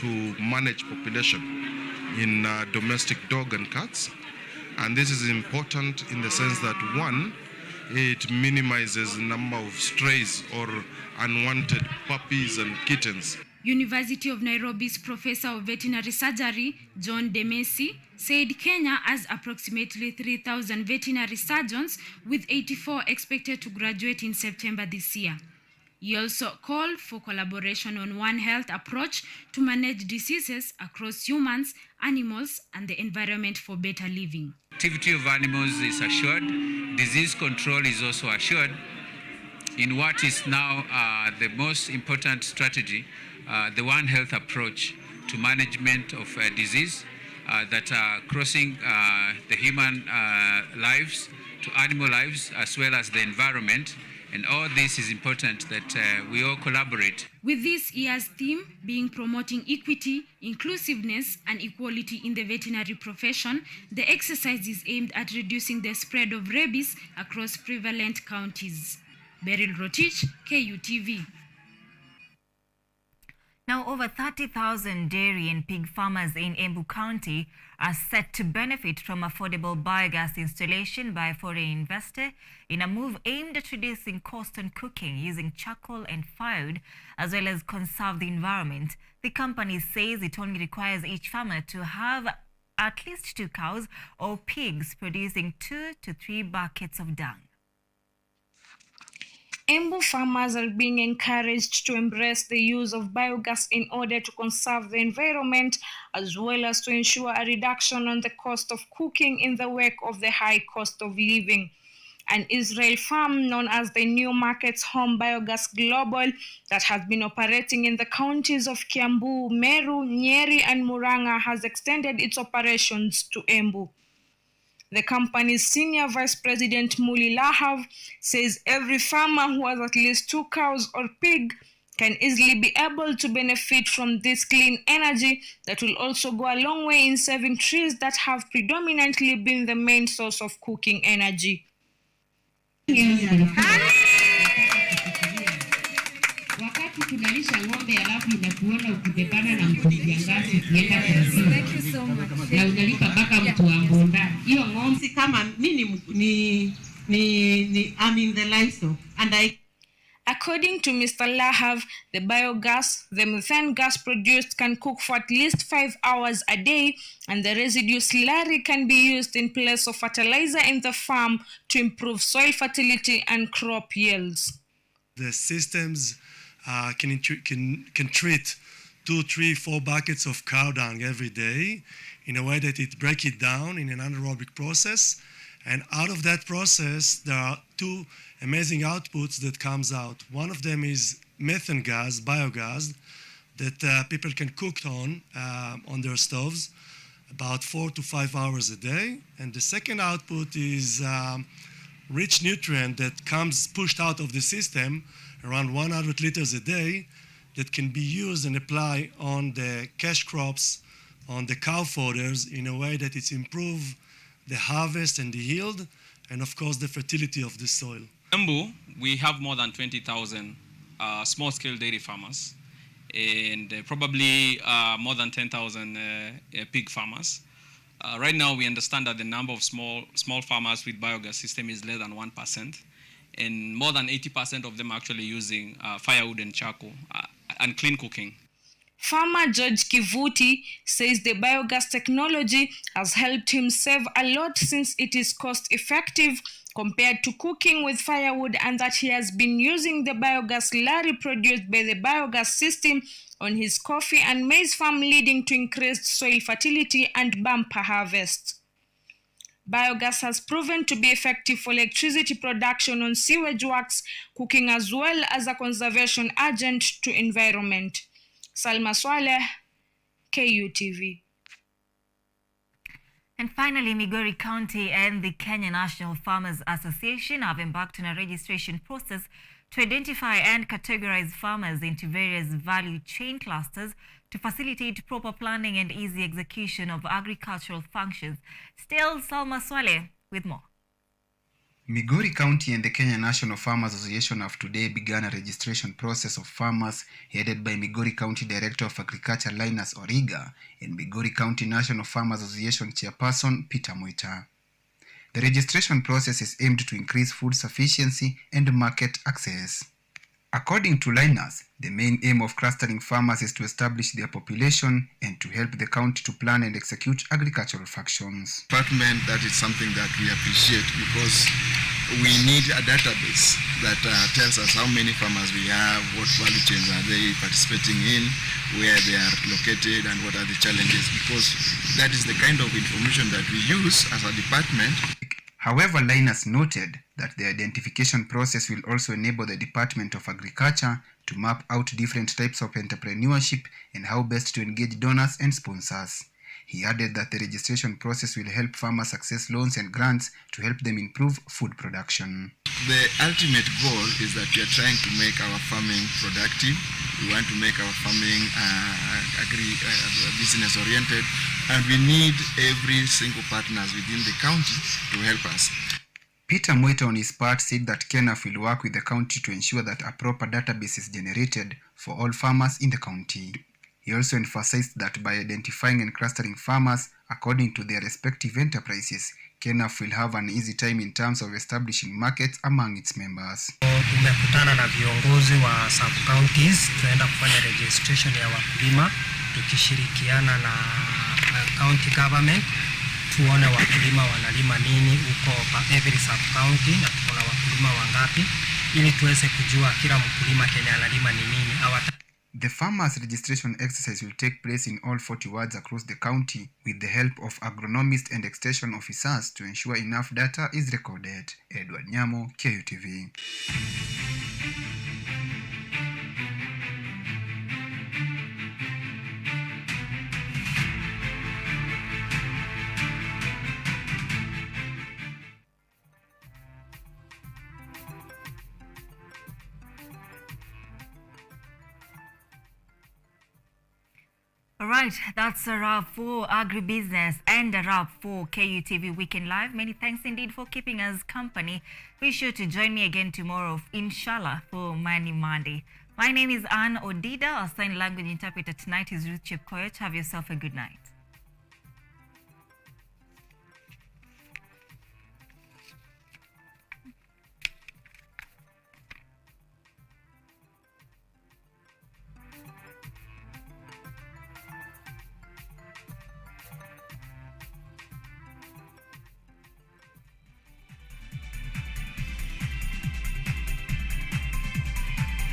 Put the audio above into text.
to manage population in domestic dog and cats. And this is important in the sense that, one, it minimizes the number of strays or unwanted puppies and kittens. University of Nairobi's Professor of Veterinary Surgery, John Demesi, said Kenya has approximately 3,000 veterinary surgeons, with 84 expected to graduate in September this year. He also called for collaboration on One Health approach to manage diseases across humans, animals, and the environment for better living. Activity of animals is assured. Disease control is also assured in what is now the most important strategy, the One Health approach to management of disease that are crossing the human lives to animal lives as well as the environment. And all this is important that we all collaborate. With this year's theme being promoting equity, inclusiveness, and equality in the veterinary profession, the exercise is aimed at reducing the spread of rabies across prevalent counties. Beryl Rotich, KUTV. Now, over 30,000 dairy and pig farmers in Embu County are set to benefit from affordable biogas installation by a foreign investor in a move aimed at reducing cost on cooking using charcoal and firewood, as well as conserve the environment. The company says it only requires each farmer to have at least 2 cows or pigs producing 2 to 3 buckets of dung. Embu farmers are being encouraged to embrace the use of biogas in order to conserve the environment, as well as to ensure a reduction on the cost of cooking in the wake of the high cost of living. An Israel farm known as the New Markets Home Biogas Global that has been operating in the counties of Kiambu, Meru, Nyeri, and Murang'a has extended its operations to Embu. The company's senior vice president, Muli Lahav, says every farmer who has at least 2 cows or pig can easily be able to benefit from this clean energy that will also go a long way in saving trees that have predominantly been the main source of cooking energy. Thank you so much. Na unalipa mpaka mtu wa mbonda. Hiyo ng'ombe kama mimi I'm in the livestock and I. According to Mr. Lahav, the biogas, the methane gas produced can cook for at least 5 hours a day, and the residue slurry can be used in place of fertilizer in the farm to improve soil fertility and crop yields. The systems can treat 2, 3, 4 buckets of cow dung every day in a way that it breaks it down in an anaerobic process. And out of that process, there are 2 amazing outputs that comes out. One of them is methane gas, biogas, that people can cook on their stoves about 4 to 5 hours a day. And the second output is rich nutrient that comes pushed out of the system, around 100 liters a day, that can be used and applied on the cash crops, on the cow fodders, in a way that it's improve the harvest and the yield, and of course the fertility of the soil. Embu, we have more than 20,000 small-scale dairy farmers, and probably more than 10,000 pig farmers. Right now, we understand that the number of small farmers with biogas system is less than 1%, and more than 80% of them are actually using firewood and charcoal and clean cooking. Farmer George Kivuti says the biogas technology has helped him save a lot since it is cost-effective compared to cooking with firewood, and that he has been using the biogas slurry produced by the biogas system on his coffee and maize farm, leading to increased soil fertility and bumper harvest. Biogas has proven to be effective for electricity production on sewage works, cooking, as well as a conservation agent to environment. Salma Swaleh, KUTV. And finally, Migori County and the Kenya National Farmers Association have embarked on a registration process to identify and categorize farmers into various value chain clusters to facilitate proper planning and easy execution of agricultural functions. Still, Salma Swaleh with more. Migori County and the Kenya National Farmers Association have today begun a registration process of farmers headed by Migori County Director of Agriculture Linus Origa and Migori County National Farmers Association Chairperson Peter Moita. The registration process is aimed to increase food sufficiency and market access. According to Linus, the main aim of clustering farmers is to establish their population and to help the county to plan and execute agricultural functions. Department, that is something that we appreciate because we need a database that tells us how many farmers we have, what value chains are they participating in, where they are located, and what are the challenges, because that is the kind of information that we use as a department. However, Linus noted that the identification process will also enable the Department of Agriculture to map out different types of entrepreneurship and how best to engage donors and sponsors. He added that the registration process will help farmers access loans and grants to help them improve food production. The ultimate goal is that we are trying to make our farming productive. We want to make our farming business oriented, and we need every single partners within the county to help us. Peter Moita on his part said that KENAF will work with the county to ensure that a proper database is generated for all farmers in the county. He also emphasized that by identifying and clustering farmers according to their respective enterprises, KENAF will have an easy time in terms of establishing markets among its members. Tumekutana na viongozi wa sub-counties, tunaenda kufanya registration ya wakulima tukishirikiana na county government, tuone wakulima wanalima nini huko every sub-county na tuko na wakulima wangapi ili tuweze kujua kila mkulima Kenya analima ni nini. The farmers registration exercise will take place in all 40 wards across the county with the help of agronomists and extension officers to ensure enough data is recorded. Edward Nyamo, KUTV. All right, that's a wrap for agribusiness and a wrap for KUTV Weekend Live. Many thanks indeed for keeping us company. Be sure to join me again tomorrow, inshallah, for Money Monday. My name is Anne ODIDA. Our sign language interpreter tonight is RUTH. Have yourself a good night.